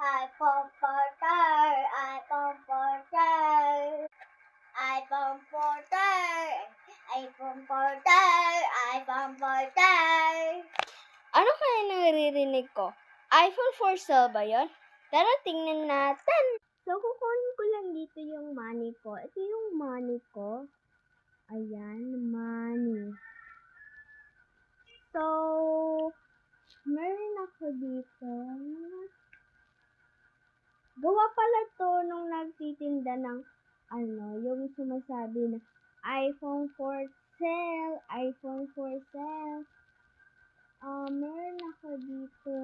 iPhone 14, iPhone 14, iPhone 14, iPhone 14, iPhone 14. Ano kaya naririnig ko? iPhone for sale ba yun? Tara, tingnan natin. So, kukunin ko lang dito yung money ko. Ito yung money ko. Ayan, money. So, meron ako dito. Gawa pala to nung nagtitinda ng yung sumasabi na iPhone for sale, iPhone for sale. Meron ako dito.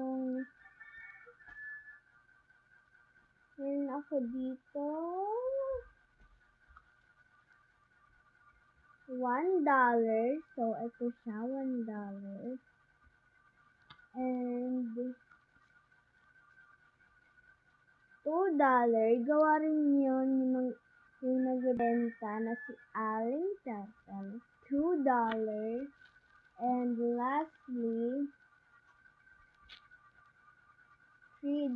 $1. So, ito siya, $1. And $2. Gawa rin yun yung nagbenta na si Aling Tatal. $2. And lastly, $3.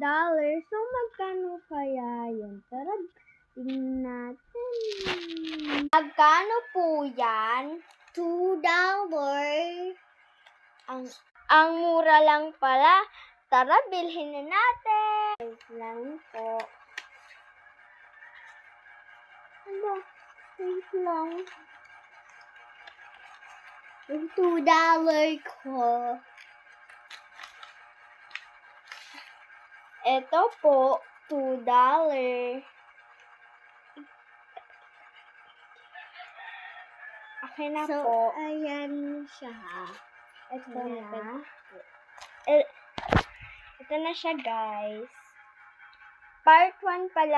So, magkano kaya yun? Tara, tingnan natin. Magkano po yan? $2. Ang mura lang pala. Tara, bilhin na natin. Wait lang po. Wait lang. Yung $2 ko. Ito po, $2. Okay na So, po. ayan siya. Ito Ayan. na. Ito na siya, guys. Part 1 pa lang